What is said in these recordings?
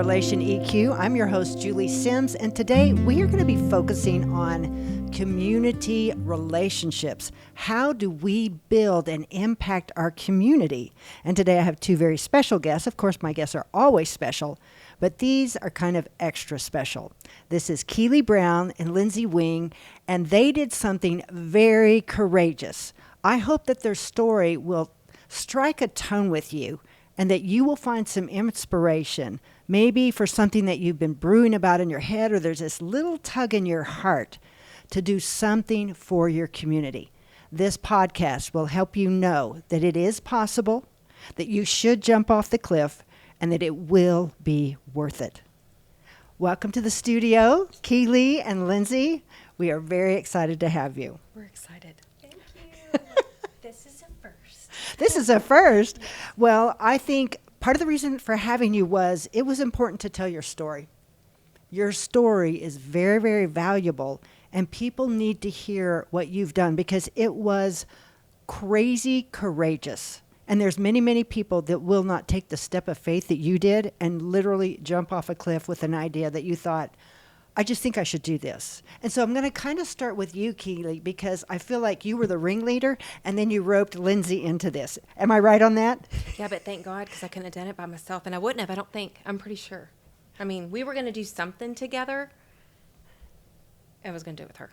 RelationEQ. I'm your host, Julie Sims, and today we are going to be focusing on community relationships. How do we build and impact our community? And today I have two very special guests. Of course, my guests are always special, but these are kind of extra special. This is Keely Brown and Lindsay Wing, and they did something very courageous. I hope that their story will strike a tone with you and that you will find some inspiration, maybe for something that you've been brewing about in your head, or there's this little tug in your heart to do something for your community. This podcast will help you know that it is possible, that you should jump off the cliff, and that it will be worth it. Welcome to the studio, Keely and Lindsay. We are very excited to have you. We're excited. Thank you. This is a first. This is a first. Well, I think part of the reason for having you was it was important to tell your story. Your story is very, very valuable, and people need to hear what you've done because it was crazy courageous. And there's many, many people that will not take the step of faith that you did and literally jump off a cliff with an idea that you thought, I just think I should do this. And so I'm going to kind of start with you, Keely, because I feel like you were the ringleader, and then you roped Lindsay into this. Am I right on that? Yeah, but thank God, because I couldn't have done it by myself, and I wouldn't have, I don't think. I'm pretty sure. I mean, we were going to do something together. I was going to do it with her.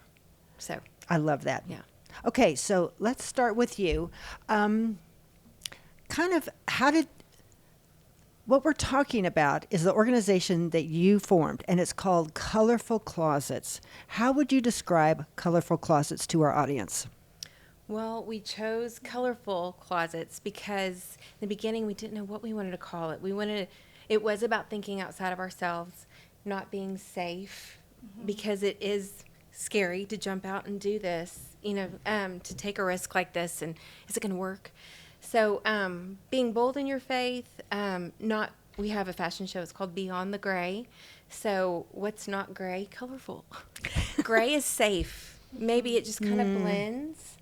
So. I love that. Yeah. Okay, so let's start with you. What we're talking about is the organization that you formed, and it's called Colorful Closets. How would you describe Colorful Closets to our audience? Well, we chose Colorful Closets because in the beginning we didn't know what we wanted to call it. It was about thinking outside of ourselves, not being safe, because it is scary to jump out and do this, to take a risk like this, and is it going to work? So being bold in your faith, we have a fashion show. It's called Beyond the Gray. So what's not gray? Colorful. Gray is safe. Maybe it just kind of blends.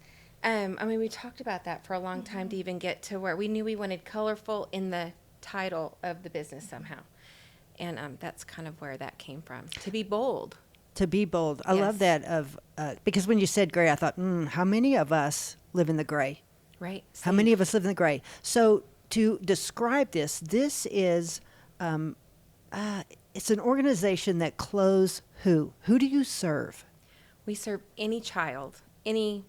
We talked about that for a long time to even get to where we knew we wanted colorful in the title of the business somehow. And that's kind of where that came from, to be bold. To be bold. I love that because when you said gray, I thought, how many of us live in the gray? Right. How many of us live in the gray? So to describe this is, it's an organization that clothes who? Who do you serve? We serve any child, any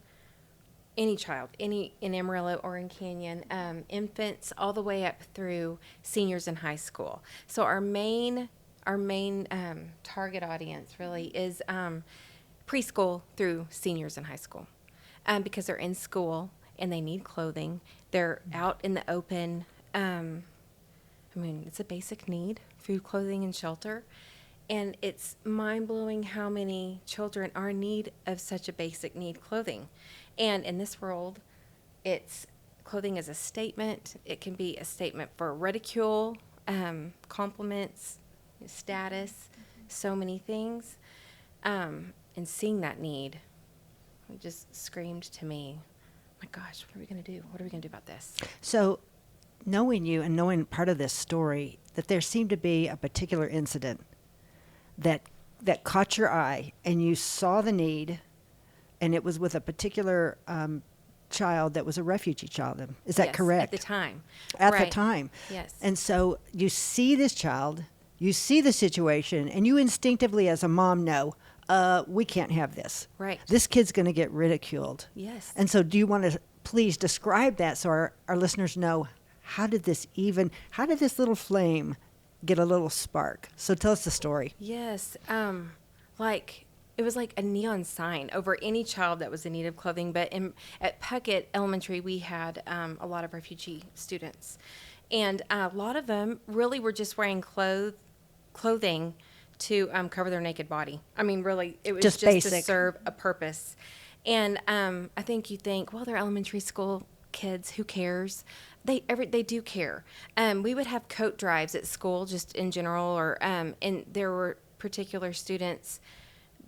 child, in Amarillo or in Canyon, infants all the way up through seniors in high school. So our main target audience really is preschool through seniors in high school, because they're in school and they need clothing. They're out in the open. It's a basic need, food, clothing, and shelter. And it's mind-blowing how many children are in need of such a basic need, clothing. And in this world, clothing is a statement. It can be a statement for ridicule, compliments, status, so many things. And seeing that need, it just screamed to me, my gosh, what are we going to do? What are we going to do about this? So knowing you and knowing part of this story, that there seemed to be a particular incident that caught your eye and you saw the need, and it was with a particular child that was a refugee child. Is that correct? At the time. At the time. Yes. And so you see this child, you see the situation, and you instinctively as a mom know, we can't have this. Right. This kid's going to get ridiculed. Yes. And so do you want to please describe that so our listeners know how did this little flame get a little spark? So tell us the story. Yes. It was like a neon sign over any child that was in need of clothing. But at Puckett Elementary, we had a lot of refugee students. And a lot of them really were just wearing clothing to cover their naked body. Really, it was just to serve a purpose. And I think you think, well, they're elementary school kids. Who cares? They do care. We would have coat drives at school, just in general, and there were particular students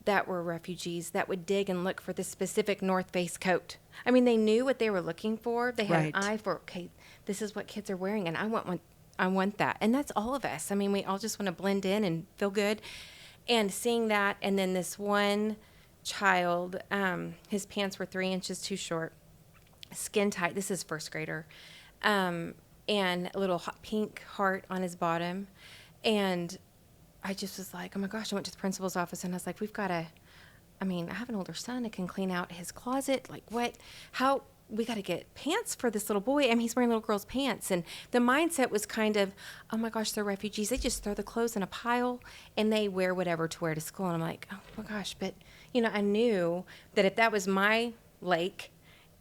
that were refugees that would dig and look for the specific North Face coat. They knew what they were looking for. They had an eye for, okay, this is what kids are wearing, and I want one. want that. And that's all of us. I mean, we all just want to blend in and feel good. And seeing that, and then this one child, his pants were 3 inches too short, skin tight. This is first grader. And a little hot pink heart on his bottom. And I just was like, oh my gosh, I went to the principal's office and I was like, I have an older son that can clean out his closet. Like we got to get pants for this little boy. I mean, he's wearing little girl's pants. And the mindset was kind of, oh my gosh, they're refugees. They just throw the clothes in a pile and they wear whatever to wear to school. And I'm like, oh my gosh. But, I knew that if that was my lake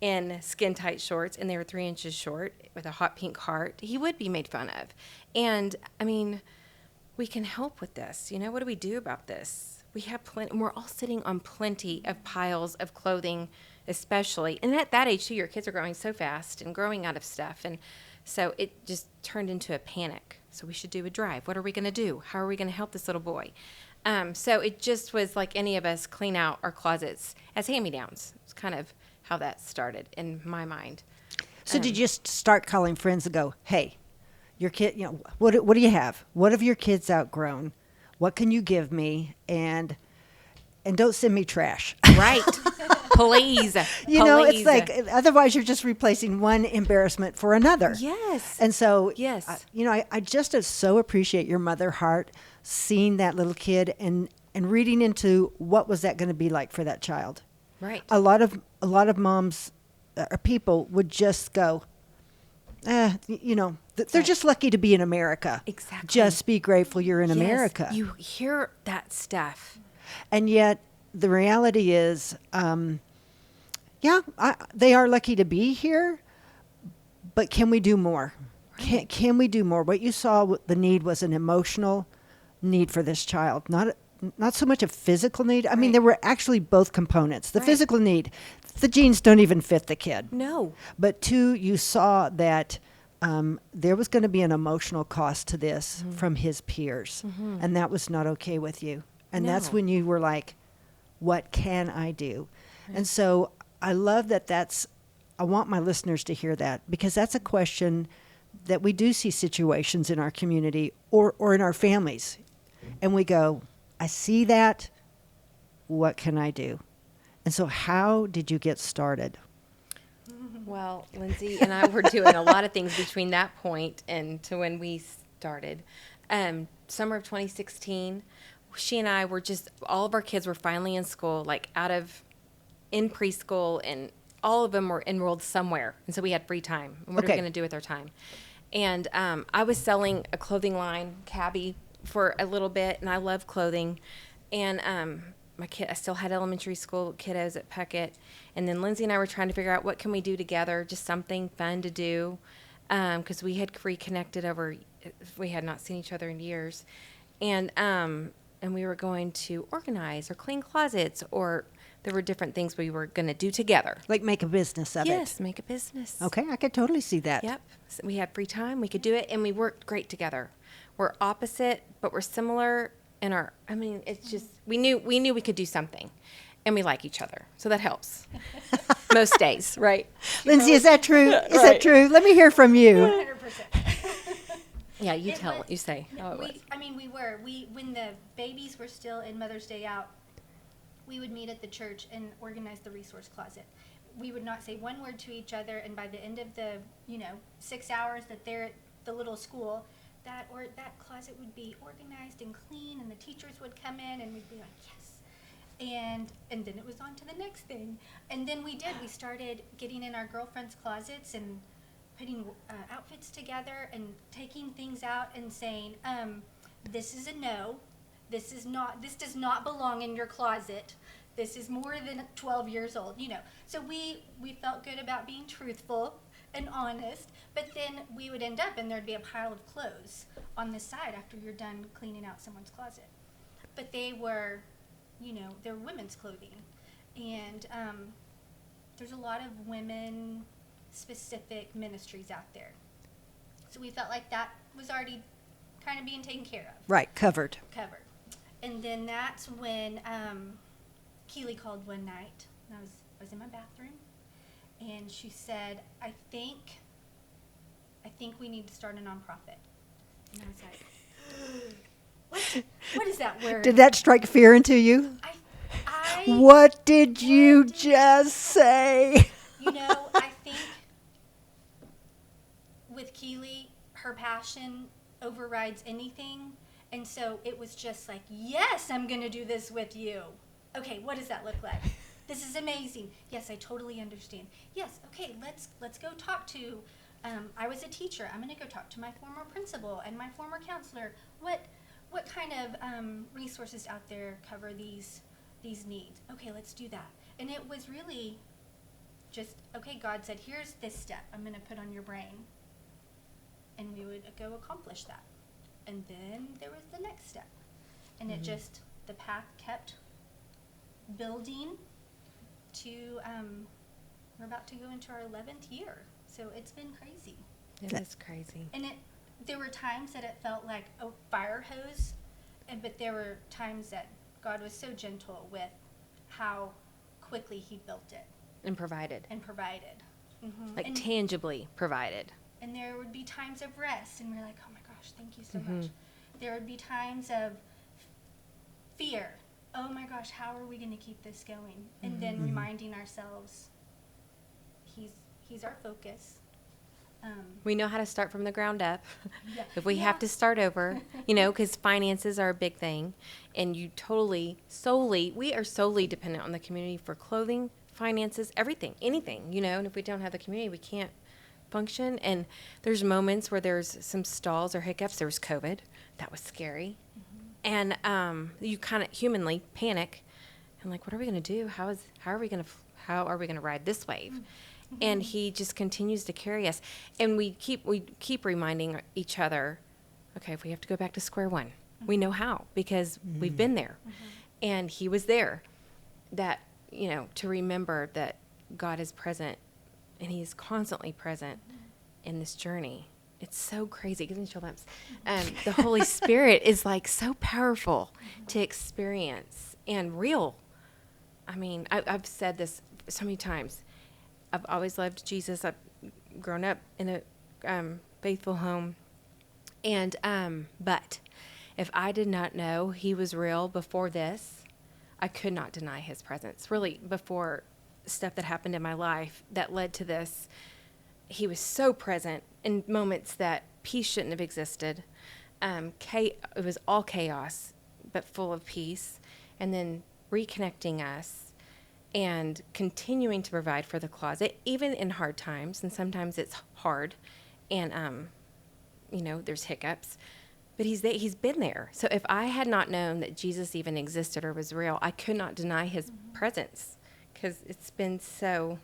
in skin tight shorts and they were 3 inches short with a hot pink heart, he would be made fun of. And we can help with this. What do we do about this? We have plenty, and we're all sitting on plenty of piles of clothing, especially. And at that age, too, your kids are growing so fast and growing out of stuff. And so it just turned into a panic. So we should do a drive. What are we going to do? How are we going to help this little boy? So it just was like any of us clean out our closets as hand-me-downs. It's kind of how that started in my mind. So did you just start calling friends and go, hey, your kid, what do you have? What have your kids outgrown? What can you give me? And don't send me trash. Right. Please. It's like, otherwise you're just replacing one embarrassment for another. Yes. And so, yes. I just so appreciate your mother heart, seeing that little kid and reading into what was that going to be like for that child. Right. A lot of moms or people would just go, they're just lucky to be in America. Exactly. Just be grateful you're in America. You hear that stuff. And yet the reality is, they are lucky to be here, but can we do more? Right. Can we do more? What you saw, the need was an emotional need for this child, not so much a physical need. I mean, there were actually both components. The physical need, the jeans don't even fit the kid. No. But two, you saw that there was going to be an emotional cost to this from his peers. Mm-hmm. And that was not okay with you. And that's when you were like, what can I do? Right. And so I love I want my listeners to hear that, because that's a question that we do see situations in our community or in our families. And we go, I see that. What can I do? And so how did you get started? Well, Lindsay and I were doing a lot of things between that point and to when we started. Summer of 2016, she and I were all of our kids were finally in school, like in preschool, and all of them were enrolled somewhere. And so we had free time. And what are we going to do with our time? And I was selling a clothing line, Cabby, for a little bit, and I love clothing. And I still had elementary school kiddos at Puckett. And then Lindsay and I were trying to figure out what can we do together, just something fun to do, because we had reconnected we had not seen each other in years. And we were going to organize or clean closets, or there were different things we were going to do together. Like make a business of it. Yes, make a business. Okay, I could totally see that. Yep. So we had free time. We could do it, and we worked great together. We're opposite, but we're similar in it's just, we knew we could do something, and we like each other. So that helps. Most days, right? Lindsay, is that true? Is that true? Let me hear from you. 100%. Yeah, you say. No, when the babies were still in Mother's Day out, we would meet at the church and organize the resource closet. We would not say one word to each other, and by the end of the 6 hours that they're at the little school, that closet would be organized and clean, and the teachers would come in, and we'd be like, yes. And then it was on to the next thing. And then we started getting in our girlfriends' closets and putting outfits together and taking things out and saying, this is a no. This does not belong in your closet. This is more than 12 years old, So we felt good about being truthful and honest, but then we would end up and there'd be a pile of clothes on the side after you're done cleaning out someone's closet. But they were, they're women's clothing. And there's a lot of women-specific ministries out there. So we felt like that was already kind of being taken care of. Right, covered. And then that's when Keely called one night. And I was in my bathroom, and she said, I think we need to start a nonprofit. And I was like, what? What is that word? Did that strike fear into you? What did you just say? You know, I think with Keely, her passion overrides anything. And so it was just like, yes, I'm going to do this with you. Okay, what does that look like? This is amazing. Yes, I totally understand. Yes, okay, let's go talk to, I was a teacher. I'm going to go talk to my former principal and my former counselor. What kind of resources out there cover these needs? Okay, let's do that. And it was really just, okay, God said, here's this step I'm going to put on your brain. And we would go accomplish that. And then there was the next step. And it just, the path kept building to, we're about to go into our 11th year. So it's been crazy. It is crazy. And there were times that it felt like a fire hose, but there were times that God was so gentle with how quickly he built it. And provided. Mm-hmm. Like tangibly provided. And there would be times of rest, and we're like, oh my gosh, thank you so much. There would be times of fear. Oh my gosh, how are we going to keep this going? And then reminding ourselves, he's our focus. We know how to start from the ground up. Yeah. If we have to start over, because finances are a big thing. And we are solely dependent on the community for clothing, finances, everything, anything, and if we don't have the community, we can't function. And there's moments where there's some stalls or hiccups. There was COVID. That was scary. And you kind of humanly panic. And like, what are we going to do? How are we going to ride this wave? And he just continues to carry us. And we keep reminding each other, okay, if we have to go back to square one, we know how, because we've been there. And he was there. That, to remember that God is present, and he is constantly present in this journey. It's so crazy. It gives me chill bumps. The Holy Spirit is like so powerful to experience and real. I mean, I've said this so many times. I've always loved Jesus. I've grown up in a faithful home. And but if I did not know he was real before this, I could not deny his presence. Really, before stuff that happened in my life that led to this, he was so present in moments that peace shouldn't have existed. It was all chaos, but full of peace. And then reconnecting us and continuing to provide for the closet, even in hard times. And sometimes it's hard, and there's hiccups, but he's been there. So if I had not known that Jesus even existed or was real, I could not deny his presence, because it's been so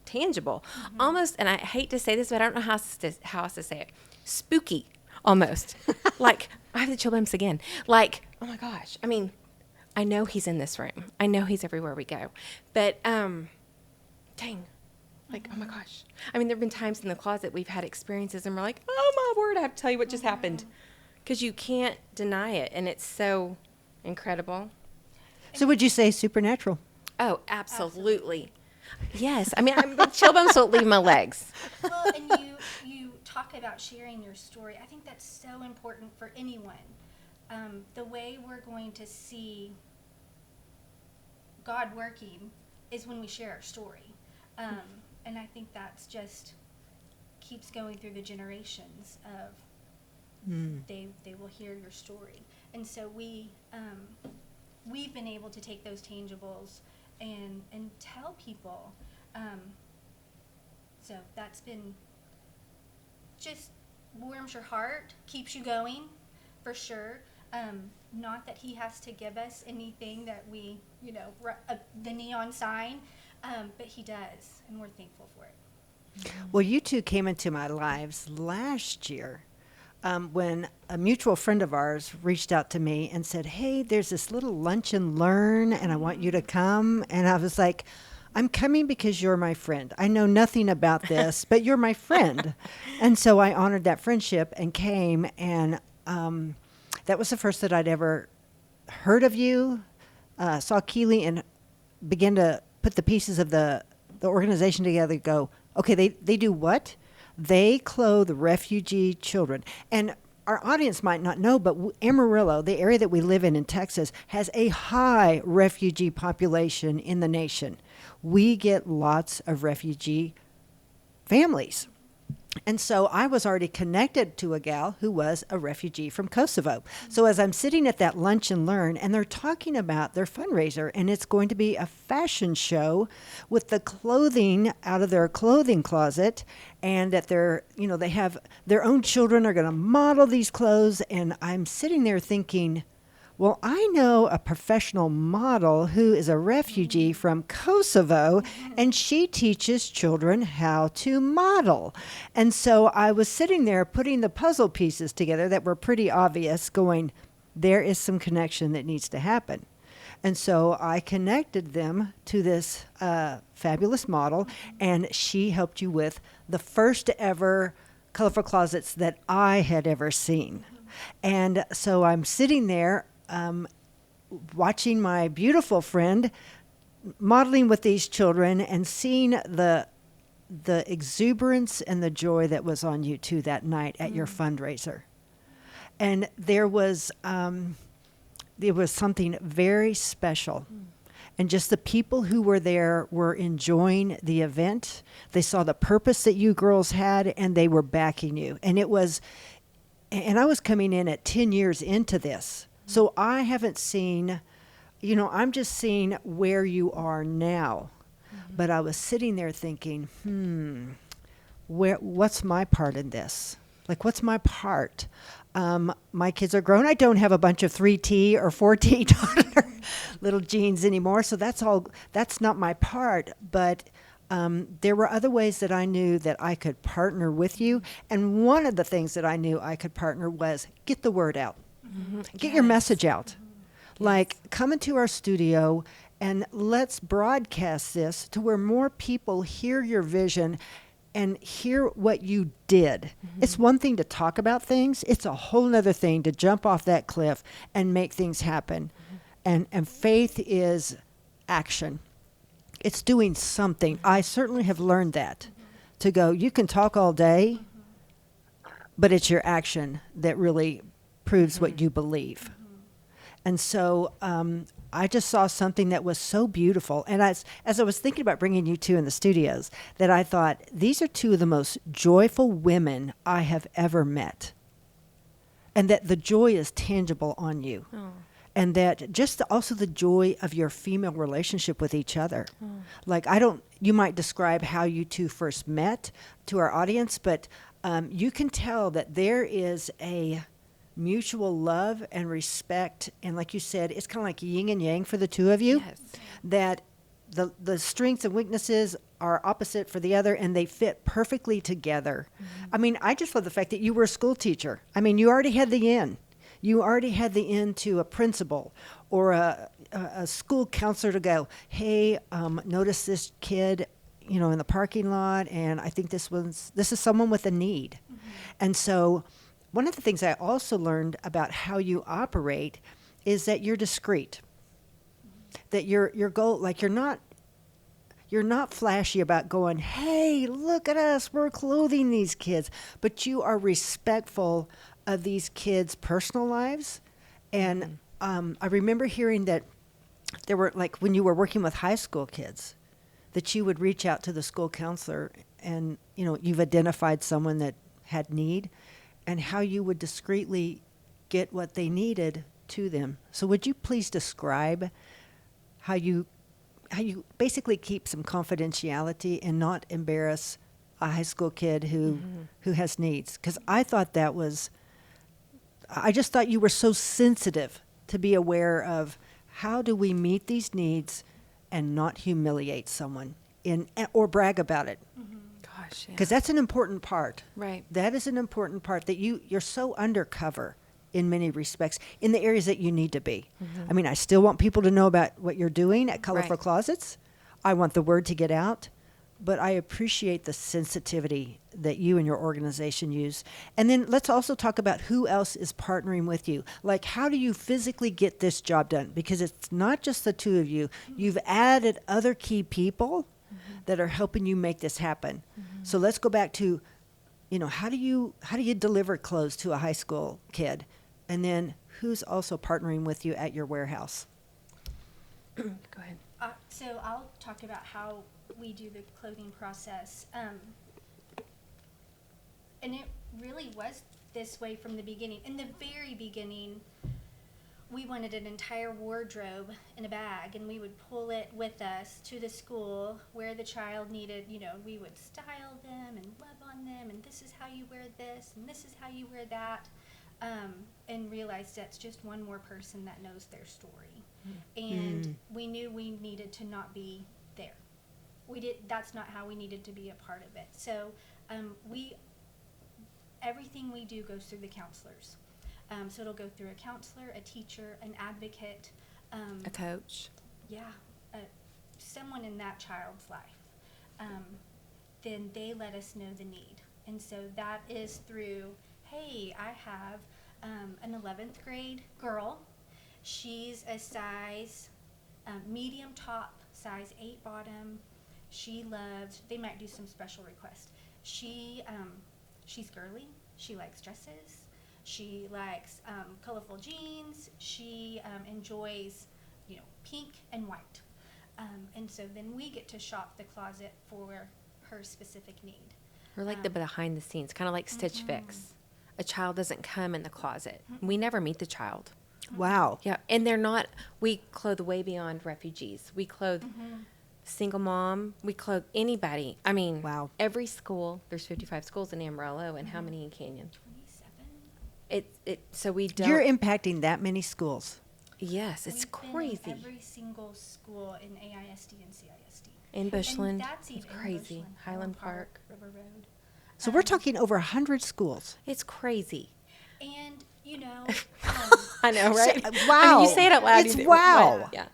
tangible, almost. And I hate to say this, but I don't know how else to say it. Spooky, almost. Like, I have the chill bumps again. Like, oh my gosh. I mean, I know he's in this room. I know he's everywhere we go. But, dang. Like, oh my gosh. I mean, there have been times in the closet we've had experiences and we're like, oh my word, I have to tell you what just happened. Because you can't deny it. And it's so incredible. So would you say supernatural? Oh, absolutely. Yes. I mean, chill bumps won't leave my legs. Well, and you talk about sharing your story. I think that's so important for anyone. The way we're going to see God working is when we share our story. And I think that's just keeps going through the generations of they will hear your story. And so we've been able to take those tangibles and tell people. So that's been just warms your heart, keeps you going, for sure. Not that he has to give us anything that we, the neon sign, but he does, and we're thankful for it. Well, you two came into my lives last year when a mutual friend of ours reached out to me and said, hey, there's this little lunch and learn, and I want you to come. And I was like, I'm coming because you're my friend. I know nothing about this, but you're my friend. And so I honored that friendship and came, and that was the first that I'd ever heard of you, saw Keely, and began to put the pieces of the organization together, go, okay, they do what? They clothe refugee children. And our audience might not know, but Amarillo, the area that we live in Texas, has a high refugee population in the nation. We get lots of refugee families. And so I was already connected to a gal who was a refugee from Kosovo. So as I'm sitting at that lunch and learn, and they're talking about their fundraiser, and it's going to be a fashion show with the clothing out of their clothing closet, and that they have their own children are going to model these clothes. And I'm sitting there thinking, well, I know a professional model who is a refugee from Kosovo, and she teaches children how to model. And so I was sitting there putting the puzzle pieces together that were pretty obvious, going, there is some connection that needs to happen. And so I connected them to this fabulous model, and she helped you with the first ever colorful closets that I had ever seen. And so I'm sitting there watching my beautiful friend modeling with these children and seeing the exuberance and the joy that was on you too that night at your fundraiser. And there was something very special. And just the people who were there were enjoying the event. They saw the purpose that you girls had, and they were backing you. And I was coming in at 10 years into this. So I haven't seen, I'm just seeing where you are now. Mm-hmm. But I was sitting there thinking, what's my part in this? Like, what's my part? My kids are grown. I don't have a bunch of 3T or 4T toddler little genes anymore. So that's not my part. But there were other ways that I knew that I could partner with you. And one of the things that I knew I could partner was get the word out. Mm-hmm. Get your message out. Mm-hmm. Like, come into our studio and let's broadcast this to where more people hear your vision and hear what you did. Mm-hmm. It's one thing to talk about things. It's a whole nother thing to jump off that cliff and make things happen. Mm-hmm. And faith is action. It's doing something. Mm-hmm. I certainly have learned that. Mm-hmm. To go, you can talk all day, mm-hmm. but it's your action that really proves mm-hmm. what you believe. Mm-hmm. And so I just saw something that was so beautiful. And as I was thinking about bringing you two in the studios, that I thought, these are two of the most joyful women I have ever met. And that the joy is tangible on you. Oh. And that just also the joy of your female relationship with each other. Oh. Like, you might describe how you two first met to our audience, but you can tell that there is a mutual love and respect, and like you said, it's kind of like yin and yang for the two of you. Yes. That the strengths and weaknesses are opposite for the other, and they fit perfectly together. Mm-hmm. I mean, I just love the fact that you were a school teacher. I mean, you already had the in. You already had the in to a principal or a school counselor to go, hey, notice this kid, in the parking lot, and I think this is someone with a need. Mm-hmm. And so one of the things I also learned about how you operate is that you're discreet. That your goal, like you're not flashy about going, hey, look at us, we're clothing these kids. But you are respectful of these kids' personal lives. And I remember hearing that there were, like, when you were working with high school kids, that you would reach out to the school counselor and, you've identified someone that had need, and how you would discreetly get what they needed to them. So would you please describe how you basically keep some confidentiality and not embarrass a high school kid who has needs? Because I just thought you were so sensitive to be aware of how do we meet these needs and not humiliate someone or brag about it. Mm-hmm. Because that's an important part. Right. That is an important part, that you're so undercover in many respects in the areas that you need to be. Mm-hmm. I mean, I still want people to know about what you're doing at Colorful Closets. I want the word to get out. But I appreciate the sensitivity that you and your organization use. And then let's also talk about who else is partnering with you. Like, how do you physically get this job done? Because it's not just the two of you. You've added other key people that are helping you make this happen. Mm-hmm. So let's go back to how do you deliver clothes to a high school kid? And then who's also partnering with you at your warehouse? Go ahead. So I'll talk about how we do the clothing process. And it really was this way from the beginning. In the very beginning, we wanted an entire wardrobe in a bag, and we would pull it with us to the school where the child needed, we would style them and love on them, and this is how you wear this, and this is how you wear that, and realized that's just one more person that knows their story. And we knew we needed to not be there. That's not how we needed to be a part of it. So everything we do goes through the counselors. So it'll go through a counselor, a teacher, an advocate. A coach. Yeah, someone in that child's life. Then they let us know the need. And so that is through, hey, I have an 11th grade girl. She's a size medium top, size 8 bottom. They might do some special requests. She's girly. She likes dresses. She likes colorful jeans. She enjoys, pink and white. And so then we get to shop the closet for her specific need. We're like the behind the scenes, kind of like Stitch Fix. A child doesn't come in the closet. We never meet the child. Wow. Yeah, and we clothe way beyond refugees. We clothe single mom. We clothe anybody. I mean, wow. Every school, there's 55 schools in Amarillo, and how many in Canyon? 27. So we don't. You're impacting that many schools. Yes, it's We've crazy. been in every single school in AISD and CISD. In Bushland, And that's even it's crazy. Bushland, Highland Park. River Road. So we're talking over 100 schools. It's crazy. And, I know, right? Wow. I mean, you say it out loud. It's you do. wow. Yeah.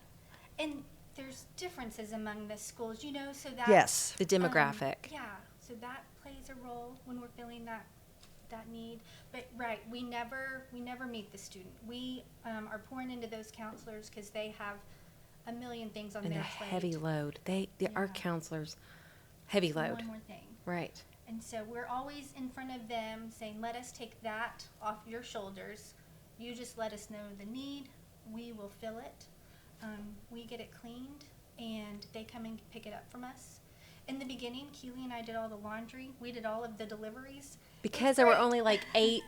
and there's differences among the schools, so that. Yes. The demographic. Yeah, so that plays a role when we're feeling that need. But right, we never meet the student. We are pouring into those counselors because they have a million things on And their a plate. heavy load. Our Yeah. counselors, heavy load. One more thing. Right. And so we're always in front of them saying, let us take that off your shoulders. You just let us know the need. We will fill it. We get it cleaned, and they come and pick it up from us. In the beginning, Keely and I did all the laundry. We did all of the deliveries. Because there were only like 8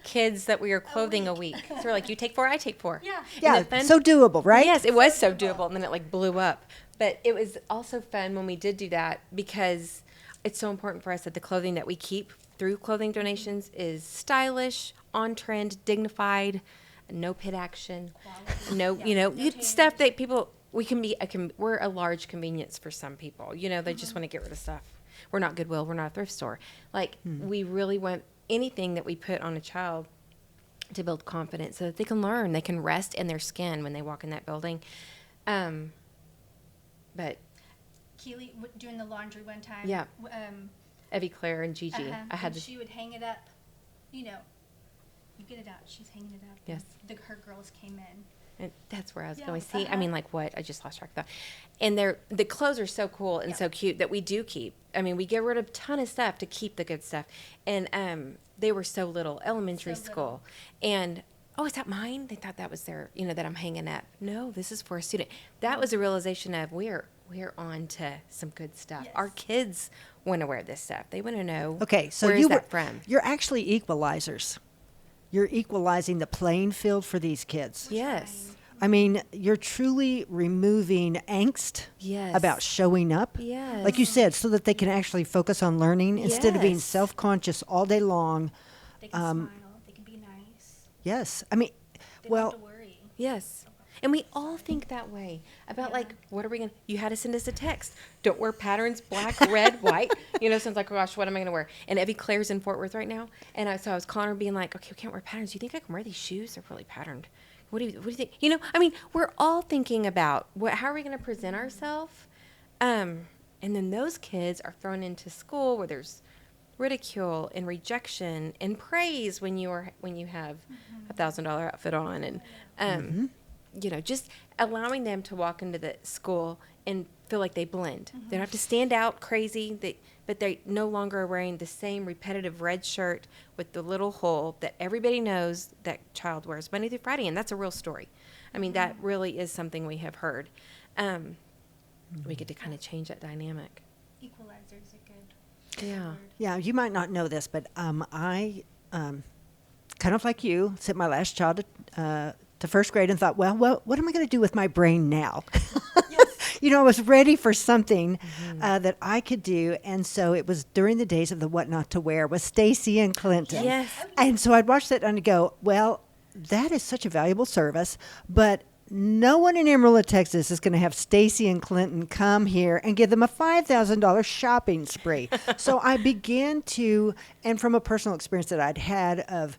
kids that we were clothing a week. So we're like, you take 4, I take 4. Yeah. Yeah, so doable, right? Yes, it was so doable, and then it like blew up. But it was also fun when we did do that because it's so important for us that the clothing that we keep through clothing donations is stylish, on trend, dignified, no pit action, stuff that people, we're a large convenience for some people. They just want to get rid of stuff. We're not Goodwill. We're not a thrift store. We really want anything that we put on a child to build confidence so that they can learn. They can rest in their skin when they walk in that building. But Keely doing the laundry one time. Yeah. Evie Claire and Gigi. And she would hang it up. You get it out. She's hanging it up. Yes. Her girls came in. And that's where I was Yeah, going. See, I mean, like what? I just lost track of that. And the clothes are so cool and so cute that we do keep. I mean, we get rid of a ton of stuff to keep the good stuff. And they were so little, elementary school. And, oh, is that mine? They thought that was their, that I'm hanging up. No, this is for a student. That was a realization of we're on to some good stuff. Yes. Our kids want to wear this stuff. They want to know Okay, so where is that from. You're actually equalizers. You're equalizing the playing field for these kids. Yes. I mean, you're truly removing angst Yes. about showing up. Yes. Like you said, so that they can actually focus on learning instead of being Yes. self-conscious all day long. They can smile. They can be nice. Yes. I mean, They well, don't have to worry. Yes. And we all think that way about what are we going to, you had to send us a text. Don't wear patterns, black, red, white. Sounds like, oh gosh, what am I going to wear? And Evie Claire's in Fort Worth right now. And so I was calling her being like, okay, we can't wear patterns. Do you think I can wear these shoes? They're really patterned. What do you think? I mean, we're all thinking about how are we going to present ourselves? And then those kids are thrown into school where there's ridicule and rejection and praise when you have $1,000 outfit on and just allowing them to walk into the school and feel like they blend. They don't have to stand out crazy, but they no longer are wearing the same repetitive red shirt with the little hole that everybody knows that child wears Monday through Friday, and that's a real story. I mean, that really is something we have heard. We get to kind of change that dynamic. Equalizer is a good Yeah. word. Yeah, you might not know this, but I, kind of like you, sent my last child to first grade and thought, well, what am I going to do with my brain now? You know, I was ready for something that I could do. And so it was during the days of the What Not to Wear with Stacy and Clinton. Yes. And so I'd watch that and I'd go, well, that is such a valuable service, but no one in Amarillo, Texas is going to have Stacy and Clinton come here and give them a $5,000 shopping spree. So I began to, and from a personal experience that I'd had of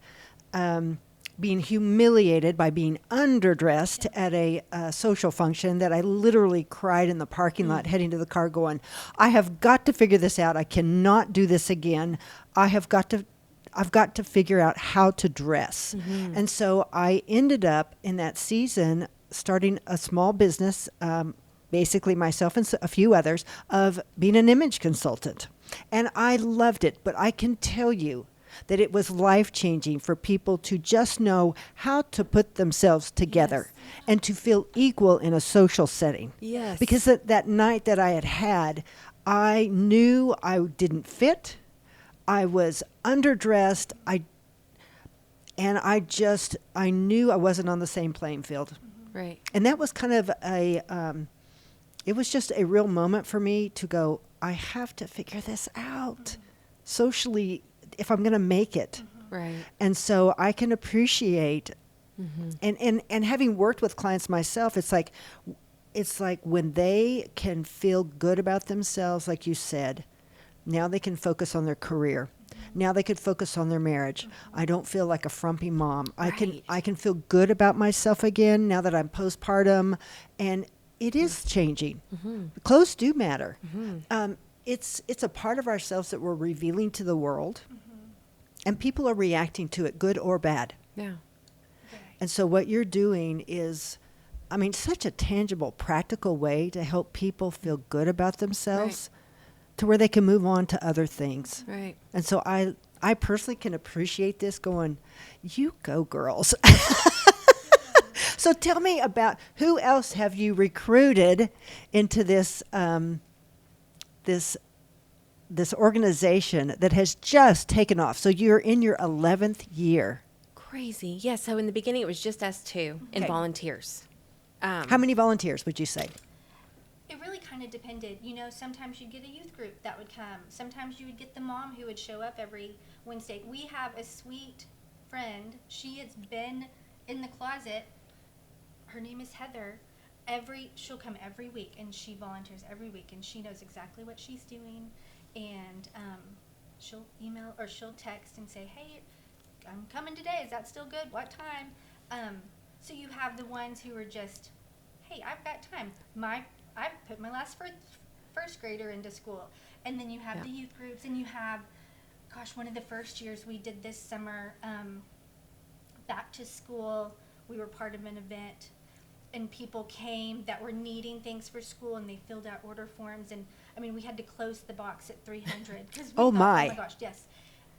being humiliated by being underdressed at a social function, that I literally cried in the parking lot heading to the car going, I have got to figure this out. I cannot do this again. I've got to figure out how to dress. And so I ended up in that season starting a small business, basically myself and a few others, of being an image consultant. And I loved it, but I can tell you that it was life-changing for people to just know how to put themselves together and to feel equal in a social setting. Yes. Because that night that I had, I knew I didn't fit. I was underdressed. I knew I wasn't on the same playing field. Right. And that was kind of it was just a real moment for me to go, I have to figure this out socially if I'm going to make it. Right. And so I can appreciate, and having worked with clients myself, it's like when they can feel good about themselves, like you said, now they can focus on their career. Now they could focus on their marriage. I don't feel like a frumpy mom. Right. I can feel good about myself again now that I'm postpartum, and it is changing. Clothes do matter. It's a part of ourselves that we're revealing to the world, and people are reacting to it, good or bad. Yeah. And so what you're doing is, I mean, such a tangible, practical way to help people feel good about themselves to where they can move on to other things. Right. And so I personally can appreciate this going, you go girls. So tell me about who else have you recruited into this this organization that has just taken off. So you're in your 11th year. Crazy. Yeah. So in the beginning, it was just us two and Okay. volunteers. How many volunteers would you say? It really kind of depended. You know, sometimes you'd get a youth group that would come. Sometimes you would get the mom who would show up every Wednesday. We have a sweet friend. She has been in the closet. Her name is Heather. She'll come every week, and she volunteers every week, and she knows exactly what she's doing. And she'll email or she'll text and say, "Hey, I'm coming today. Is that still good? What time?" So you have the ones who are just, "Hey, I've got time. I put my last first grader into school." And then you have the youth groups, and you have, one of the first years we did this summer, back to school. We were part of an event, and people came that were needing things for school, and they filled out order forms. And I mean, we had to close the box at 300 because Oh, my. oh my gosh, yes.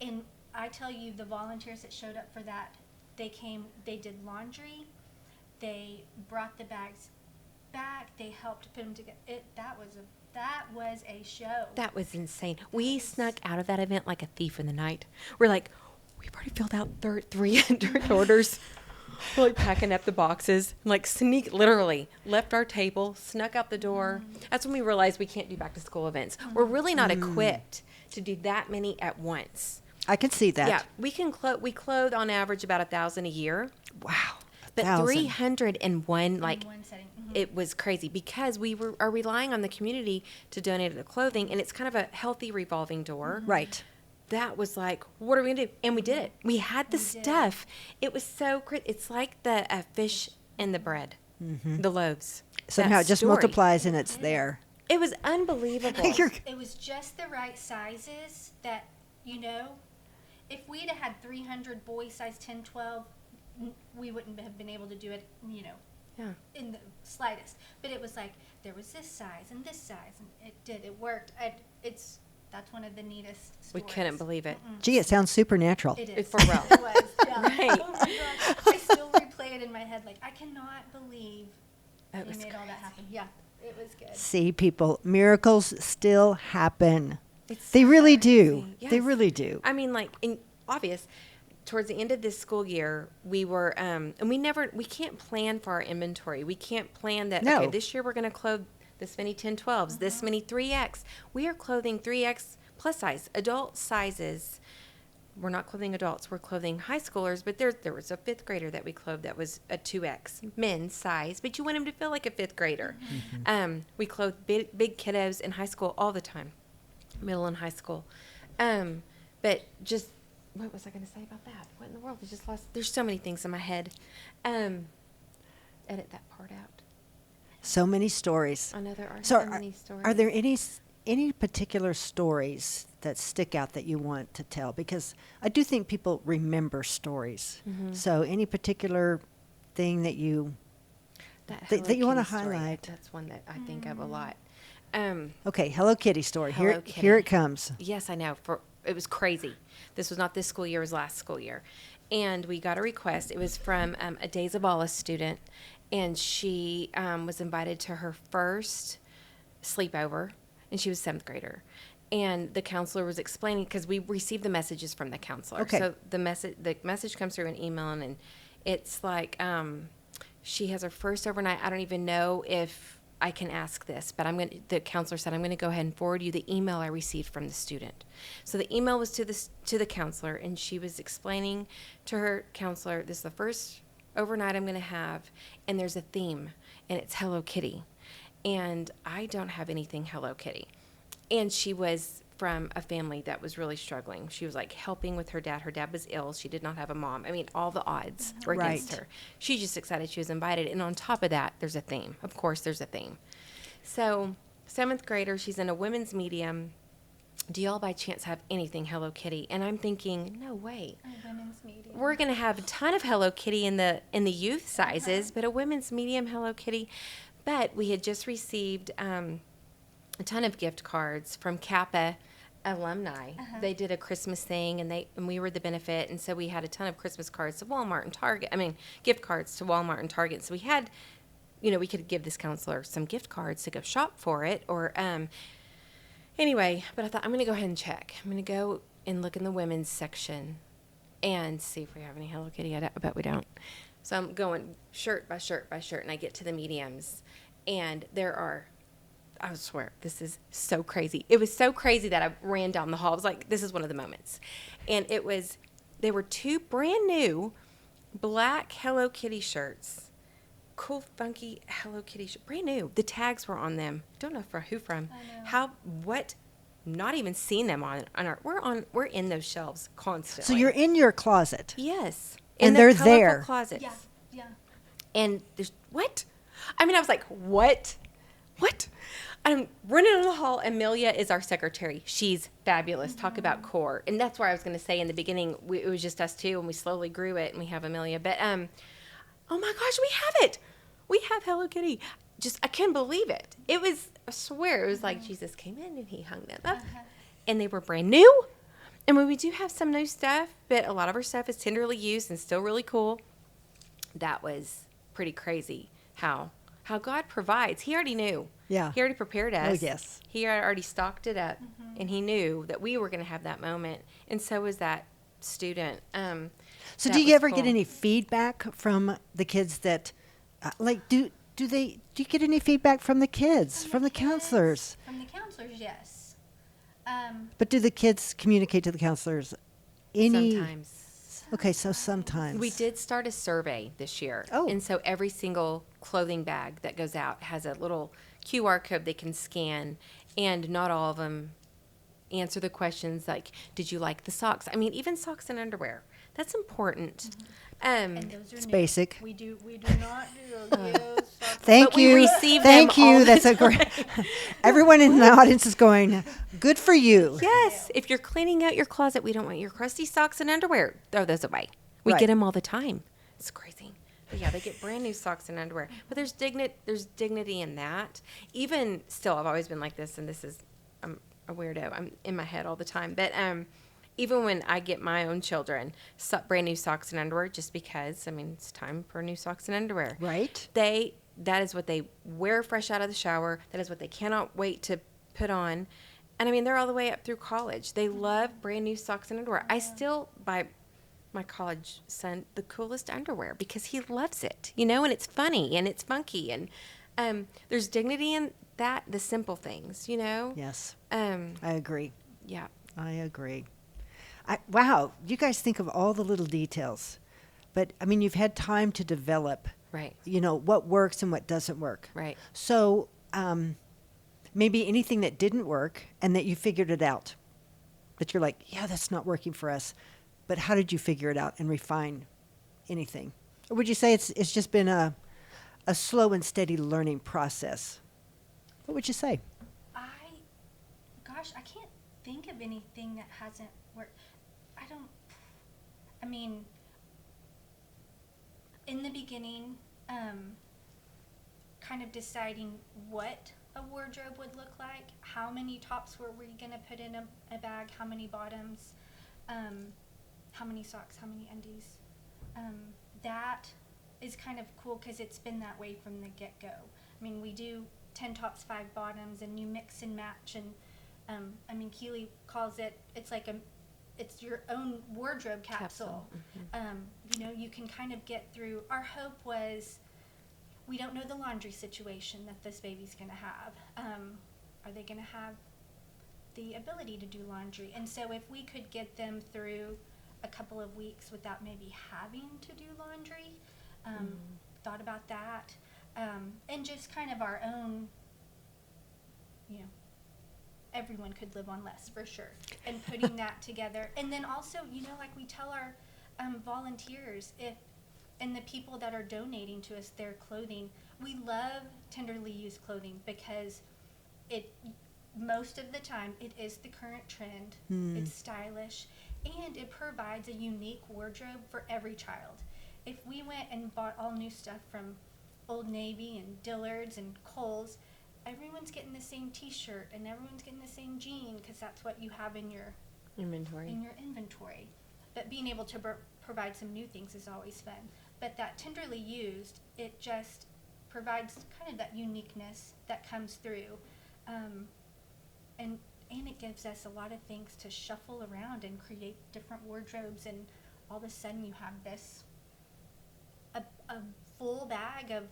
And I tell you, the volunteers that showed up for that, they came, they did laundry, they brought the bags back, they helped put them together. That was a show. That was insane. We snuck out of that event like a thief in the night. We're like, we've already filled out 300 orders. We're like packing up the boxes, like literally left our table, snuck out the door. That's when we realized we can't do back to school events. We're really not equipped to do that many at once. I can see that. Yeah, we clothe on average about 1,000 a year. Wow. But 1,000. 301, like, in one setting. it was crazy because we are relying on the community to donate the clothing, and it's kind of a healthy revolving door. Right. That was like, what are we going to do? And we did it. We had the stuff. It was so crazy. It's like the fish and the bread, the loaves. Somehow That it just story. multiplies and it's there. It was unbelievable. It was just the right sizes that, if we'd have had 300 boys size 10, 12, we wouldn't have been able to do it, Yeah. in the slightest. But it was like, there was this size and this size, and it worked. That's one of the neatest We stories. couldn't believe it. Gee, it sounds supernatural. It is. It's for real. It was, yeah. Right. Oh my gosh. I still replay it in my head, like, I cannot believe That you was made all that happen. Yeah, it was good. See, people, miracles still happen. It's They so really crazy. do. They Yes. really do. I mean, like, obvious. Towards the end of this school year, we were, and we can't plan for our inventory. We can't plan that, No. okay, this year we're going to clothe this many 10-12s, this many 3X. We are clothing 3X plus size, adult sizes. We're not clothing adults, we're clothing high schoolers, but there was a 5th grader that we clothed that was a 2X men's size, but you want him to feel like a 5th grader. We clothe big kiddos in high school all the time, middle and high school. But just, what was I going to say about that? What in the world? I just lost. There's so many things in my head. Edit that part out. So many stories. I know there are So so many stories. Are there any particular stories that stick out that you want to tell? Because I do think people remember stories. Mm-hmm. So any particular thing that you that you wanna Hello Kitty story, highlight? That's one that I think of a lot. okay, Hello Kitty story. Hello Here Kitty. it comes. Yes, I know. It was crazy. This was not this school year. It was last school year. And we got a request. It was from a Days of Allah student. And she was invited to her first sleepover. And she was 7th grader. And the counselor was explaining, because we received the messages from the counselor. Okay. So the message comes through an email. And it's like, she has her first overnight. I don't even know if I can ask this, but the counselor said, I'm going to go ahead and forward you the email I received from the student. So the email was to the counselor, and she was explaining to her counselor, this is the first overnight I'm going to have, and there's a theme, and it's Hello Kitty. And I don't have anything Hello Kitty. And she was from a family that was really struggling. She was like helping with her dad. Her dad was ill. She did not have a mom. I mean, all the odds were against Right. her. She's just excited she was invited. And on top of that, there's a theme. Of course, there's a theme. So 7th grader, she's in a women's medium. Do y'all by chance have anything Hello Kitty? And I'm thinking, no way. A women's meeting. We're going to have a ton of Hello Kitty in the youth sizes, but a women's medium Hello Kitty. But we had just received a ton of gift cards from Kappa alumni. They did a Christmas thing, and we were the benefit, and so we had a ton of Christmas cards to Walmart and Target. I mean, gift cards to Walmart and Target. So we had, we could give this counselor some gift cards to go shop for it, or anyway. But I thought, I'm going to go ahead and check. I'm going to go and look in the women's section and see if we have any Hello Kitty. I bet we don't. So I'm going shirt by shirt by shirt, and I get to the mediums, and there are, I swear, this is so crazy. It was so crazy that I ran down the hall. I was like, this is one of the moments. And there were 2 brand new black Hello Kitty shirts. Cool, funky Hello Kitty shirt. Brand new. The tags were on them. Don't know who from. I know. What? Not even seen them on our, we're in those shelves constantly. So you're in your closet. Yes. And In the they're colorful there. Closets. Yeah, yeah. And there's, what? I mean, I was like, what? What? I'm running in the hall. Amelia is our secretary. She's fabulous. Talk about core. And that's where I was going to say in the beginning, it was just us 2, and we slowly grew it, and we have Amelia. But, oh my gosh, we have it. We have Hello Kitty. I couldn't believe it. It was, I swear, it was like Jesus came in and he hung them up. And they were brand new. And we do have some new stuff, but a lot of our stuff is tenderly used and still really cool. That was pretty crazy how God provides. He already knew. Yeah. He already prepared us. Oh, yes. He had already stocked it up, and he knew that we were going to have that moment, and so was that student. So that do you was ever get cool. any feedback from the kids that, do you get any feedback from the kids, from the counselors? From the counselors, yes. But do the kids communicate to the counselors any? Sometimes. Okay, so sometimes. We did start a survey this year. Oh. And so every single clothing bag that goes out has a little QR code they can scan, and not all of them answer the questions like, did you like the socks? I mean, even socks and underwear. That's important. And those are It's new. basic. We do not do those. Thank But we you. receive Thank them all you. the That's a great. Everyone in the audience is going, good for you. Yes. If you're cleaning out your closet, we don't want your crusty socks and underwear. Throw those away. We Right. get them all the time. It's crazy. Yeah, they get brand new socks and underwear. But there's dignity in that. Even still, I've always been like this, and I'm a weirdo. I'm in my head all the time. But even when I get my own children brand new socks and underwear, just because, it's time for new socks and underwear. Right. That is what they wear fresh out of the shower. That is what they cannot wait to put on. And they're all the way up through college. They love brand new socks and underwear. I still buy my college son the coolest underwear because he loves it, and it's funny and it's funky. And there's dignity in that, the simple things, Yes. I agree. Yeah. I agree. Wow. You guys think of all the little details. But, you've had time to develop, Right. What works and what doesn't work. Right. So maybe anything that didn't work and that you figured it out, that you're like, yeah, that's not working for us. But how did you figure it out and refine anything? Or would you say it's just been a slow and steady learning process? What would you say? I can't think of anything that hasn't worked. In the beginning, kind of deciding what a wardrobe would look like, how many tops were we going to put in a bag, how many bottoms, how many socks, how many undies. That is kind of cool because it's been that way from the get-go. We do 10 tops, 5 bottoms, and you mix and match. And Keely calls it's your own wardrobe capsule. Mm-hmm. You can kind of get through. Our hope was, we don't know the laundry situation that this baby's going to have. Are they going to have the ability to do laundry? And so if we could get them through a couple of weeks without maybe having to do laundry, thought about that. And just kind of our own, everyone could live on less for sure. And putting that together. And then also, like we tell our volunteers, and the people that are donating to us their clothing, we love tenderly used clothing because most of the time it is the current trend. It's stylish, and it provides a unique wardrobe for every child. If we went and bought all new stuff from Old Navy and Dillard's and Kohl's, everyone's getting the same t-shirt and everyone's getting the same jean because that's what you have in your inventory. But being able to provide some new things is always fun. But that tenderly used, it just provides kind of that uniqueness that comes through. And it gives us a lot of things to shuffle around and create different wardrobes, and all of a sudden you have this a full bag of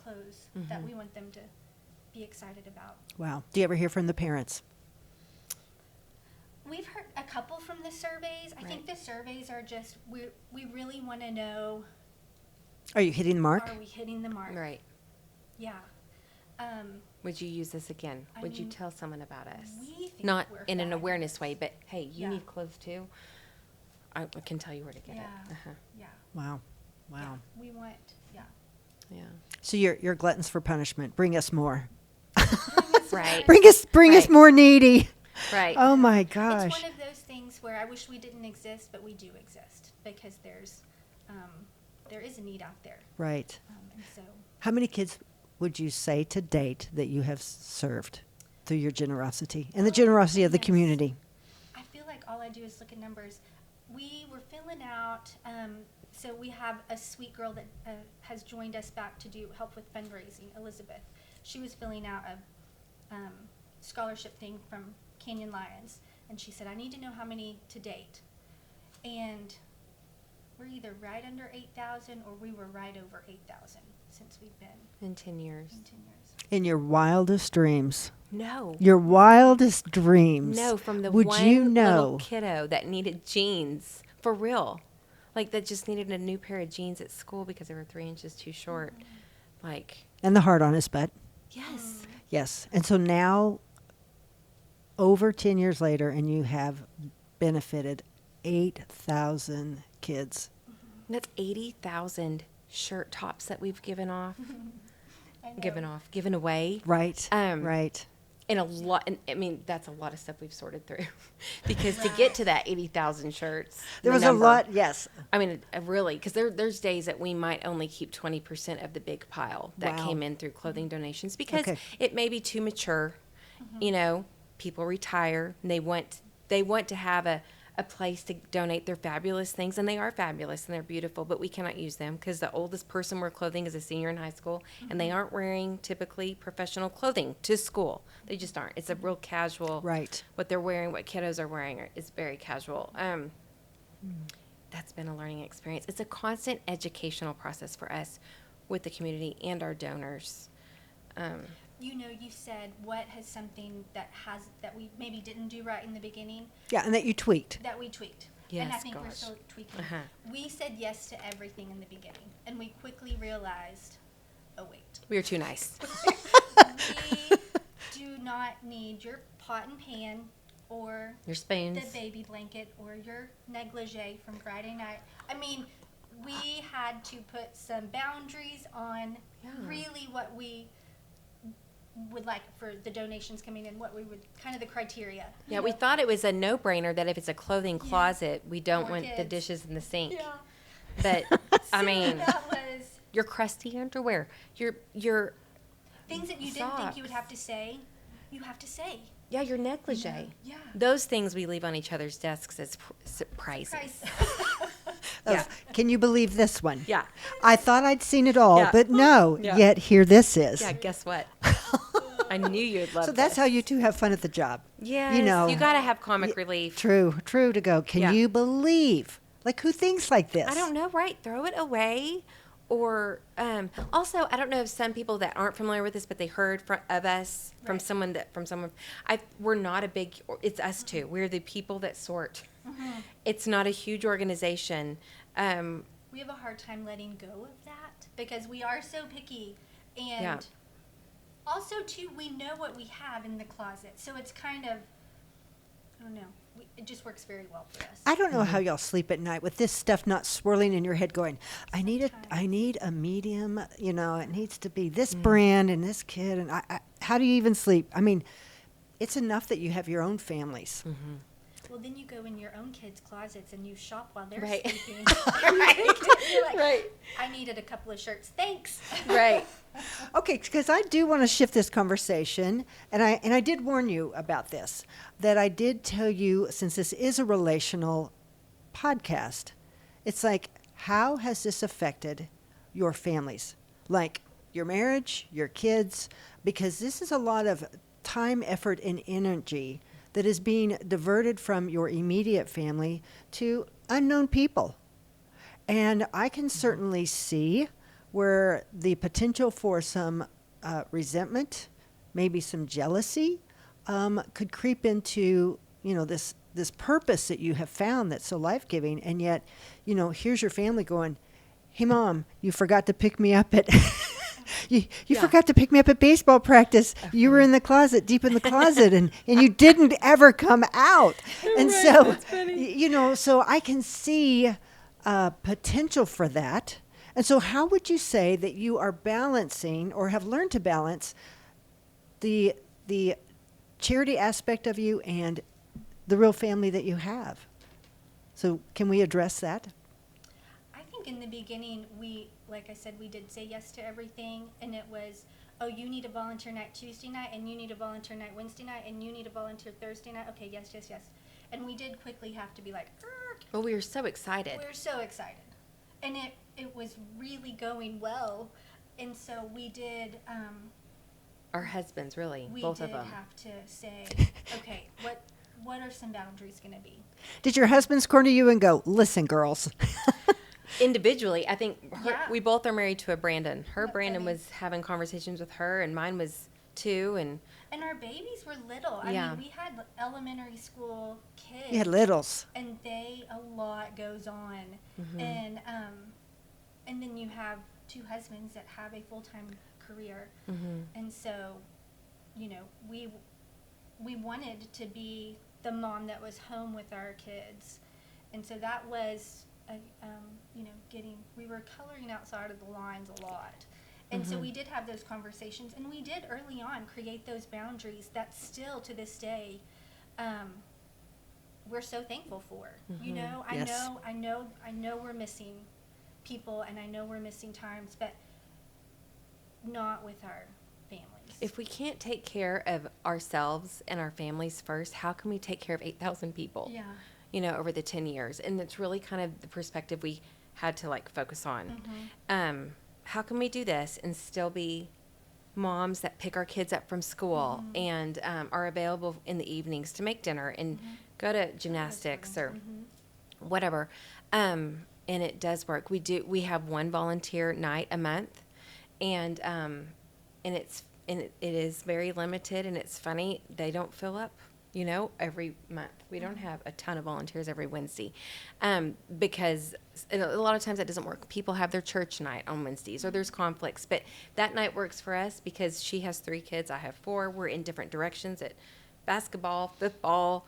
clothes that we want them to be excited about. Wow. Do you ever hear from the parents? We've heard a couple from the surveys. I think the surveys are just, we really want to know, Are you hitting the mark? are we hitting the mark? Right. Yeah. Would you use this again? Would you tell someone about us? We think Not we're in an fabulous. awareness way, but hey, you Yeah. need clothes too. I can tell you where to get Yeah. it. Uh-huh. Yeah. Wow. Yeah. We want, Yeah. So you're gluttons for punishment. Bring us more. Right. Bring us Right. more needy. Right. Oh my It's gosh. one of those things where I wish we didn't exist, but we do exist because there is a need out there. Right. And so How many kids would you say to date that you have served through your generosity and the generosity of the goodness. community? I feel like all I do is look at numbers. We were filling out, so we have a sweet girl that has joined us back to do help with fundraising, Elizabeth. She was filling out a scholarship thing from Canyon Lions, and she said, I need to know how many to date. And we're either right under 8,000 or we were right over 8,000 since we've been In 10 years. in 10 years. In your wildest dreams. No. Your wildest dreams. No, from the would one you little know? kiddo that needed jeans, for real. Like, that just needed a new pair of jeans at school because they were 3 inches too short. Like, And the heart on his butt. yes. Yes. And so now, over 10 years later, and you have benefited 8,000 kids. That's 80,000 shirt tops that we've given off. I know. Given away. Right. Right. And a lot, and I mean, that's a lot of stuff we've sorted through. Because to get to that 80,000 shirts, There the was number, a lot, yes. I mean, really, because there's days that we might only keep 20% of the big pile that Wow. came in through clothing donations because Okay. it may be too mature. You know, people retire and they want to have a place to donate their fabulous things, and they are fabulous and they're beautiful, but we cannot use them because the oldest person wear clothing is a senior in high school, and they aren't wearing typically professional clothing to school. They just aren't. It's a real casual. Right. What they're wearing, what kiddos are wearing is very casual. That's been a learning experience. It's a constant educational process for us with the community and our donors. You know, you said what has something that we maybe didn't do right in the beginning Yeah, and that you tweaked. that we tweaked. And I Yes, think we're gosh. still tweaking. Uh-huh. We said yes to everything in the beginning, and we quickly realized, oh wait, We were too nice. we do not need your pot and pan or Your spoons. the baby blanket or your negligee from Friday night. I mean, we had to put some boundaries on really what we would like for the donations coming in, what we would, kind of the criteria. Yeah, we thought it was a no-brainer that if it's a clothing closet, we don't For want the kids. dishes in the sink. Yeah. But, I mean, That was your crusty underwear, your things that you didn't think you would Socks. have to say, you have to say. yeah, your negligee. Yeah. Those things we leave on each other's desks as surprises. Price. Yeah. Can you believe this one? Yeah. I thought I'd seen it all, Yeah. but no, Yeah. yet here this is. Yeah, guess what? I knew you'd love So that's this. how you two have fun at the job. Yes, You know. you got to have comic Y- relief. True to go. Can Yeah. you believe? Like, who thinks like this? I don't know, right? Throw it away. Or also, I don't know if some people that aren't familiar with this, but they heard of us from Right. someone. We're not a big. It's us two. We're the people that sort. It's not a huge organization. We have a hard time letting go of that because we are so picky. And Yeah. also, too, we know what we have in the closet. So it's kind of, I don't know, it just works very well for us. I don't know Mm-hmm. how y'all sleep at night with this stuff not swirling in your head going, I need a medium, it needs to be this Mm-hmm. brand and this kid. And how do you even sleep? I mean, it's enough that you have your own families. Mm-hmm. Well, then you go in your own kids' closets and you shop while they're Right. sleeping. Right. You're like, Right. I needed a couple of shirts. Thanks. Right. Okay, because I do want to shift this conversation, and I did warn you about this, that I did tell you, since this is a relational podcast, it's like, how has this affected your families? Like your marriage, your kids, because this is a lot of time, effort, and energy that is being diverted from your immediate family to unknown people. And I can certainly see where the potential for some resentment, maybe some jealousy, could creep into, this purpose that you have found that's so life-giving. And yet, here's your family going, hey, Mom, you forgot to pick me up at... You Yeah. forgot to pick me up at baseball practice. You were in the closet, deep in the closet, and you didn't ever come out. And Right, so, that's funny. so I can see potential for that. And so how would you say that you are balancing or have learned to balance the charity aspect of you and the real family that you have? So can we address that? I think in the beginning, like I said, we did say yes to everything, and it was, oh, you need a volunteer night Tuesday night, and you need a volunteer night Wednesday night, and you need a volunteer Thursday night. Okay, yes. And we did quickly have to be like, Well, we were so excited. we're so excited. And it was really going well. And so we did, Our husbands, really, we both did of them. have to say, okay, what are some boundaries going to be? Did your husbands corner you and go, listen, girls? Individually, I think Yeah. we both are married to a Brandon. Her That's Brandon funny. was having conversations with her, and mine was too. And And our babies were little. I Yeah. mean, we had elementary school kids. You had littles. And a lot goes on. Mm-hmm. And then you have two husbands that have a full-time career. Mm-hmm. And so, we wanted to be the mom that was home with our kids. And so that was, we were coloring outside of the lines a lot. And so we did have those conversations, and we did early on create those boundaries that still to this day, we're so thankful for. You Mhm. know, Yes. I know we're missing people, and I know we're missing times, but not with our families. If we can't take care of ourselves and our families first, how can we take care of 8,000 people? Yeah. You know, over the 10 years. And that's really kind of the perspective we had to like focus on. How can we do this and still be moms that pick our kids up from school and are available in the evenings to make dinner and go to gymnastics or whatever. And it does work. We have one volunteer night a month, and it is very limited, and it's funny, they don't fill up, you know, every month. We don't have a ton of volunteers every Wednesday, because a lot of times that doesn't work. People have their church night on Wednesdays, or there's conflicts, but that night works for us because she has 3 kids, I have 4. We're in different directions at basketball, football.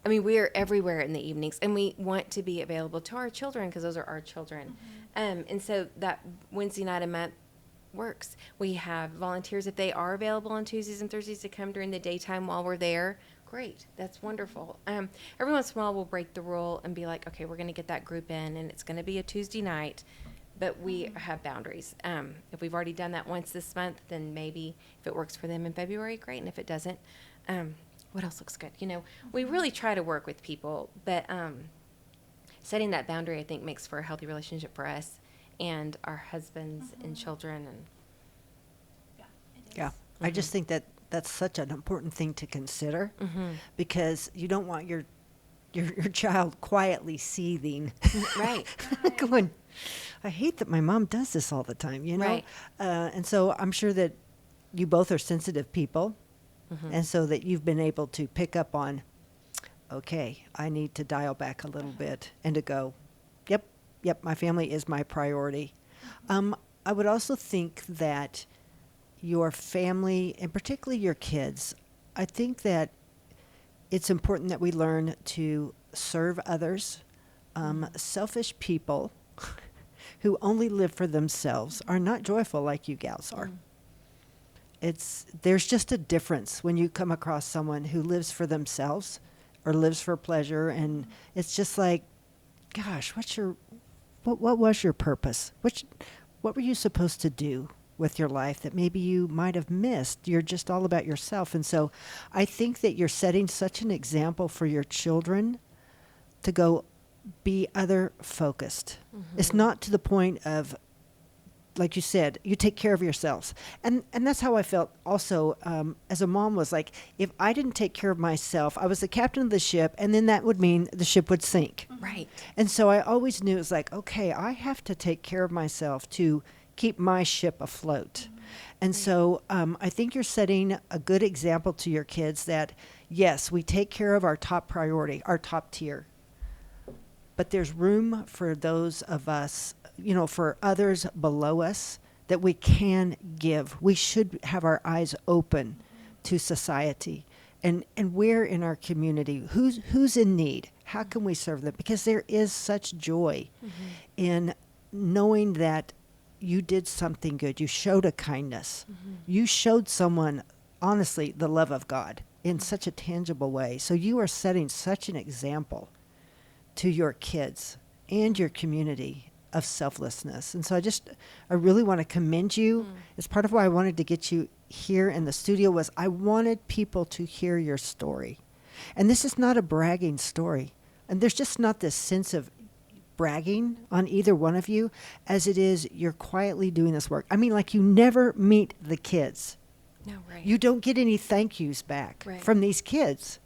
I mean, we are everywhere in the evenings, and we want to be available to our children because those are our children. And so that Wednesday night a month works. We have volunteers if they are available on Tuesdays and Thursdays to come during the daytime while we're there. Great, that's wonderful. Every once in a while, we'll break the rule and be like, okay, we're going to get that group in, and it's going to be a Tuesday night, but we have boundaries. If we've already done that once this month, then maybe if it works for them in February, great, and if it doesn't, what else looks good? You know, we really try to work with people, but setting that boundary, I think, makes for a healthy relationship for us and our husbands and children. And Yeah, it is. Yeah. I just think that that's such an important thing to consider because you don't want your child quietly seething. right. Going, I hate that my mom does this all the time, you know? Right. And so I'm sure that you both are sensitive people. And so that you've been able to pick up on, okay, I need to dial back a little bit and to go, yep, my family is my priority. I would also think that your family, and particularly your kids, I think that it's important that we learn to serve others. Selfish people who only live for themselves are not joyful like you gals are. There's just a difference when you come across someone who lives for themselves or lives for pleasure, and it's just like, gosh, what was your purpose? What were you supposed to do with your life that maybe you might have missed? You're just all about yourself. And so I think that you're setting such an example for your children to go be other focused. It's not to the point of, like you said, you take care of yourselves. And that's how I felt also as a mom, was like, if I didn't take care of myself, I was the captain of the ship, and then that would mean the ship would sink. Right. And so I always knew it was like, okay, I have to take care of myself to keep my ship afloat. And so I think you're setting a good example to your kids that, yes, we take care of our top priority, our top tier. But there's room for those of us, you know, for others below us that we can give. We should have our eyes open to society and where in our community, who's in need? How can we serve them? Because there is such joy in knowing that you did something good. You showed a kindness. You showed someone, honestly, the love of God in such a tangible way. So you are setting such an example to your kids and your community of selflessness. And so I really want to commend you. It's part of why I wanted to get you here in the studio, was I wanted people to hear your story. And this is not a bragging story. And there's just not this sense of bragging on either one of you as it is you're quietly doing this work. I mean, like, you never meet the kids. No, right. You don't get any thank yous back from these kids.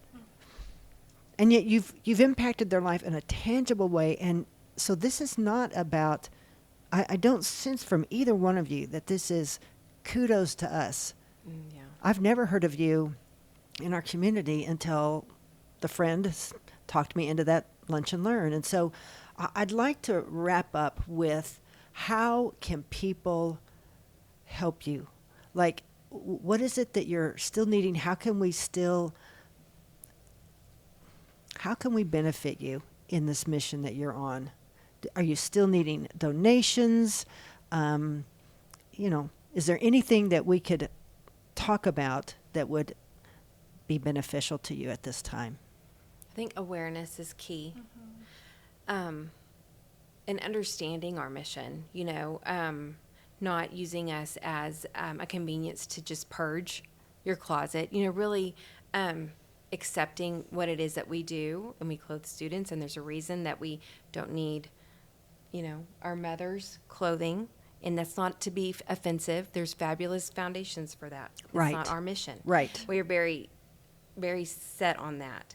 And yet you've impacted their life in a tangible way. And so this is not about, I don't sense from either one of you that this is kudos to us. Yeah. I've never heard of you in our community until the friend talked me into that lunch and learn. And so I'd like to wrap up with, how can people help you? Like, what is it that you're still needing? How can we benefit you in this mission that you're on? Are you still needing donations? Is there anything that we could talk about that would be beneficial to you at this time? I think awareness is key. And understanding our mission, not using us as a convenience to just purge your closet, really accepting what it is that we do, and we clothe students, and there's a reason that we don't need, our mother's clothing, and that's not to be offensive. There's fabulous foundations for that. It's Right. not our mission. Right. We are very, very set on that.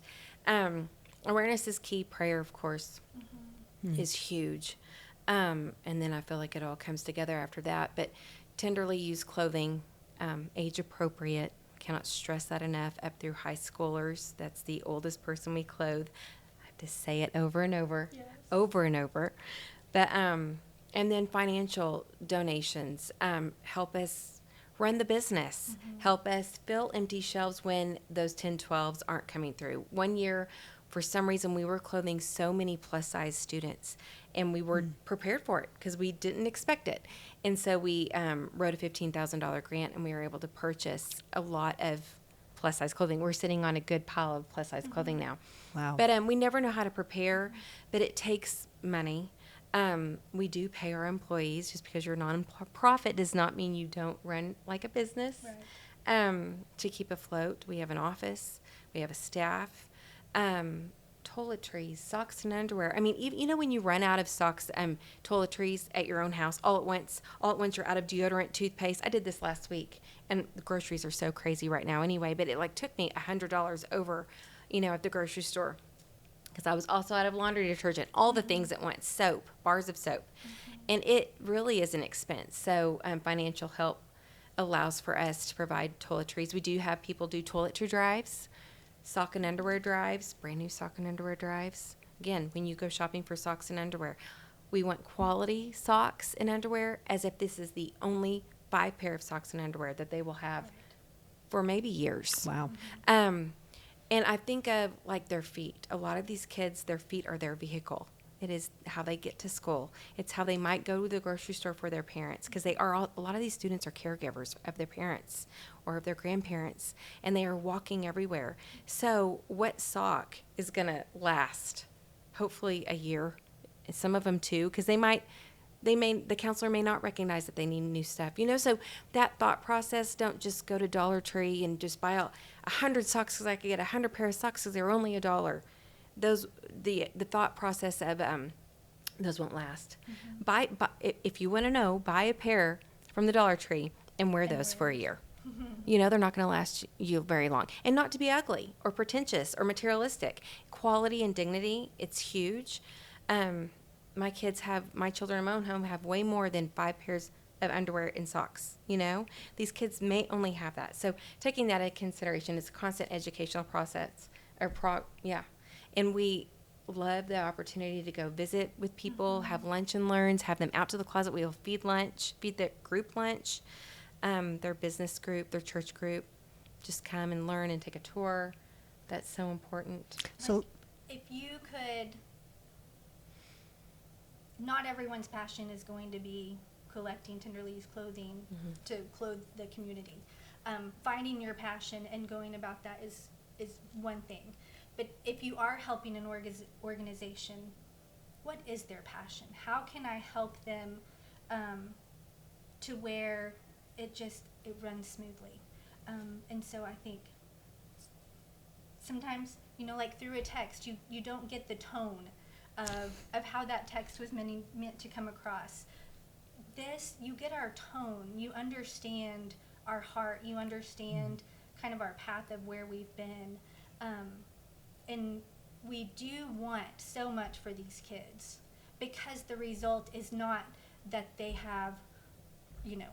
Awareness is key. Prayer, of course, is huge. And then I feel like it all comes together after that. But tenderly used clothing, age appropriate. Cannot stress that enough. Up through high schoolers. That's the oldest person we clothe. I have to say it over and over, over and over. But and then financial donations help us run the business, help us fill empty shelves when those 10-12s aren't coming through. One year, for some reason, we were clothing so many plus-size students, and we were prepared for it because we didn't expect it. And so we wrote a $15,000 grant, and we were able to purchase a lot of plus-size clothing. We're sitting on a good pile of plus-size clothing now. Wow. But we never know how to prepare, but it takes money. We do pay our employees. Just because you're a non-profit does not mean you don't run like a business. Right. To keep afloat, we have an office, we have a staff, toiletries, socks and underwear. I mean, even, when you run out of socks, toiletries at your own house all at once you're out of deodorant, toothpaste. I did this last week, and the groceries are so crazy right now anyway, but it took me $100 over, at the grocery store. Because I was also out of laundry detergent, all the things at once, soap, bars of soap. And it really is an expense. So financial help allows for us to provide toiletries. We do have people do toiletry drives, sock and underwear drives, brand new sock and underwear drives. Again, when you go shopping for socks and underwear, we want quality socks and underwear as if this is the only 5 pair of socks and underwear that they will have for maybe years. Wow. And I think of their feet. A lot of these kids, their feet are their vehicle. It is how they get to school. It's how they might go to the grocery store for their parents, because a lot of these students are caregivers of their parents or of their grandparents, and they are walking everywhere. So what sock is going to last? Hopefully a year. Some of them 2, because the counselor may not recognize that they need new stuff. So that thought process, don't just go to Dollar Tree and just buy 100 socks because I could get 100 pair of socks because they're only $1. The thought process of those won't last. Buy if you want to know, buy a pair from the Dollar Tree and wear those for a year. They're not going to last you very long. And not to be ugly or pretentious or materialistic. Quality and dignity, it's huge. My children in my own home have way more than 5 pairs of underwear and socks. These kids may only have that. So taking that into consideration is a constant educational process. And we love the opportunity to go visit with people, have lunch and learns, have them out to the closet. We will feed the group lunch, their business group, their church group. Just come and learn and take a tour. That's so important. So If you could, not everyone's passion is going to be collecting tenderly used clothing to clothe the community. Finding your passion and going about that is one thing. But if you are helping an organization, what is their passion? How can I help them to where it runs smoothly? And so I think sometimes, through a text, you don't get the tone of how that text was meant to come across. You get our tone. You understand our heart. You understand kind of our path of where we've been. And we do want so much for these kids, because the result is not that they have,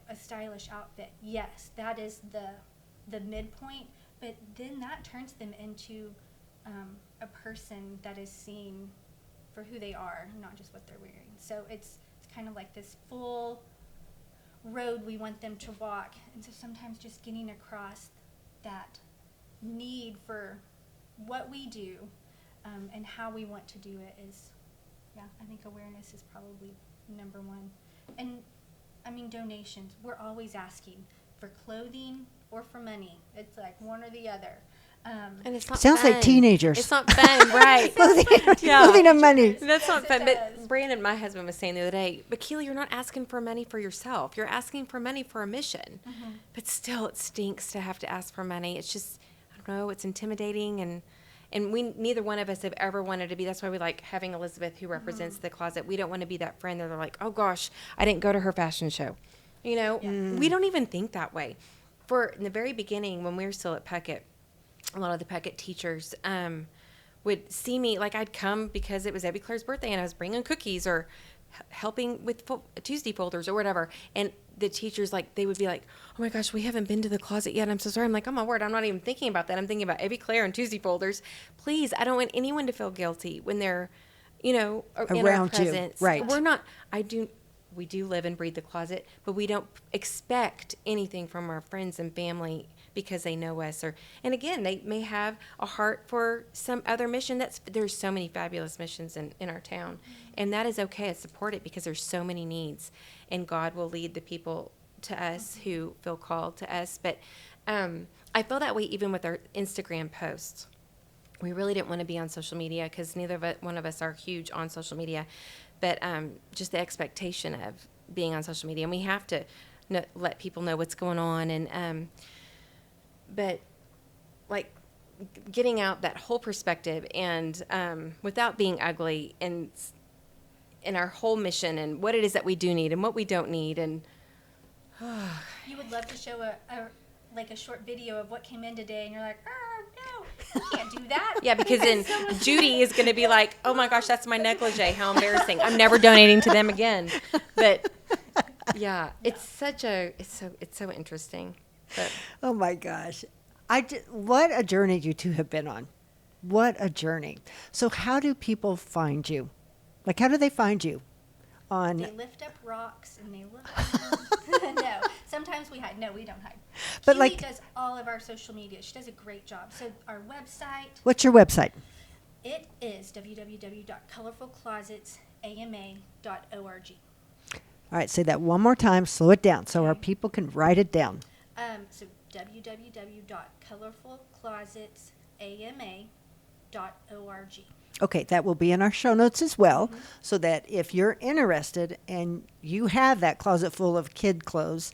a stylish outfit. Yes, that is the midpoint, but then that turns them into a person that is seen for who they are, not just what they're wearing. So it's kind of like this full road we want them to walk. And so sometimes just getting across that need for what we do and how we want to do it is, I think awareness is probably number one. And donations, we're always asking for clothing or for money. It's like one or the other. And it's not Sounds like fun. teenagers. It's not fun, right? Yeah. Moving of money. That's not fun. does. But Brandon, my husband, was saying the other day, but Keely, you're not asking for money for yourself. You're asking for money for a mission. But still, it stinks to have to ask for money. It's just, I don't know, it's intimidating. And we, neither one of us have ever wanted to be. That's why we like having Elizabeth, who represents the closet. We don't want to be that friend that they're like, oh gosh, I didn't go to her fashion show. You know, we don't even think that way. In the very beginning, when we were still at Puckett, a lot of the Puckett teachers would see me, like I'd come because it was Abby Claire's birthday and I was bringing cookies or helping with Tuesday folders or whatever. And the teachers, like, they would be like, oh my gosh, we haven't been to the closet yet. I'm so sorry. I'm like, oh my word, I'm not even thinking about that. I'm thinking about Abby Claire and Tuesday folders. Please, I don't want anyone to feel guilty when they're, you know, in our Around you, presence. right. We do live and breathe the closet, but we don't expect anything from our friends and family because they know us. And again, they may have a heart for some other mission. There's so many fabulous missions in our town, and that is okay. I support it because there's so many needs, and God will lead the people to us who feel called to us. But I feel that way even with our Instagram posts. We really didn't want to be on social media because one of us are huge on social media. But just the expectation of being on social media, and we have to let people know what's going on. And but like getting out that whole perspective and without being ugly and in our whole mission and what it is that we do need and what we don't need. And You would love to show a short video of what came in today, and you're like, oh, no, you can't do that. yeah, because then Judy is going to be like, oh my gosh, that's my negligee. How embarrassing. I'm never donating to them again. But yeah, it's so interesting. But Oh my gosh. What a journey you two have been on. What a journey. So how do people find you? Like, how do they find you? They lift up rocks and they look. No, sometimes we hide. No, we don't hide. But Keely like- does all of our social media. She does a great job. So our website, What's your website? it is www.colorfulclosetsama.org. All right, say that one more time. Slow it down so our Okay. people can write it down. So www.colorfulclosetsama.org. Okay, that will be in our show notes as well, so that if you're interested and you have that closet full of kid clothes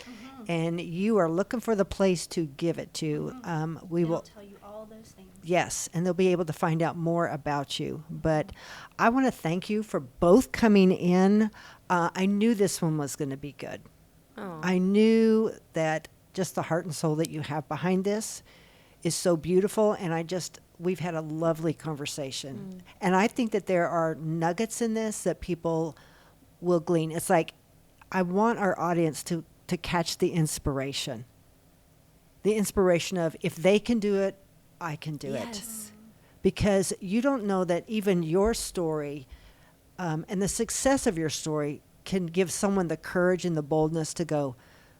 and you are looking for the place to give it to, we It'll will. tell you all those things. Yes, and they'll be able to find out more about you. But I want to thank you for both coming in. I knew this one was going to be good. oh, I knew that just the heart and soul that you have behind this is so beautiful, and we've had a lovely conversation. And I think that there are nuggets in this that people will glean. It's like, I want our audience to catch the inspiration. The inspiration of, if they can do it, I can do it. yes. Because you don't know that even your story and the success of your story can give someone the courage and the boldness to go,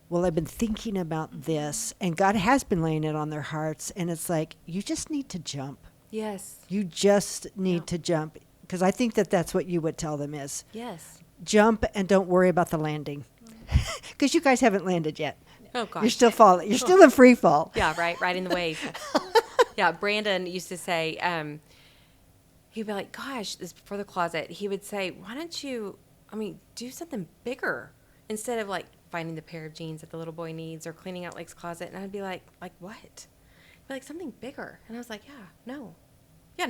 well, I've been thinking about this, and God has been laying it on their hearts. And it's like, you just need to jump. Yes. You just need Yeah. to jump. Because I think that that's what you would tell them is, Yes. jump and don't worry about the landing. Because you guys haven't landed yet. Oh gosh. You're still falling. You're still in free fall. Yeah, right in the wave. Yeah, Brandon used to say, he'd be like, gosh, this before the closet, he would say, why don't you, do something bigger instead of like finding the pair of jeans that the little boy needs or cleaning out Lake's closet. And I'd be like what? He'd be like, something bigger. And I was like, no. I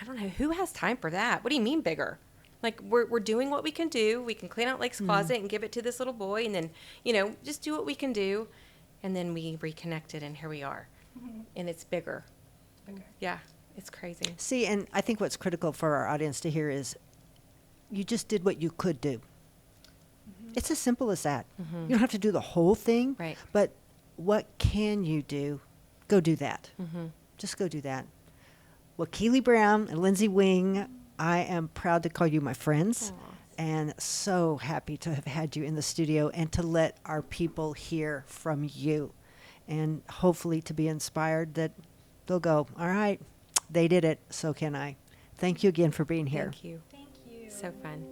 don't know. Who has time for that? What do you mean bigger? Like, we're doing what we can do. We can clean out Lake's closet and give it to this little boy, and then, just do what we can do. And then we reconnected, and here we are. And it's bigger. Yeah, it's crazy. See, and I think what's critical for our audience to hear is, you just did what you could do. It's as simple as that. You don't have to do the whole thing. Right. But what can you do? Go do that. Just go do that. Well, Keely Brown and Lindsay Wing, I am proud to call you my friends. Aw. And so happy to have had you in the studio and to let our people hear from you. And hopefully to be inspired that they'll go, all right, they did it, so can I. Thank you again for being here. Thank you. Thank you. So fun.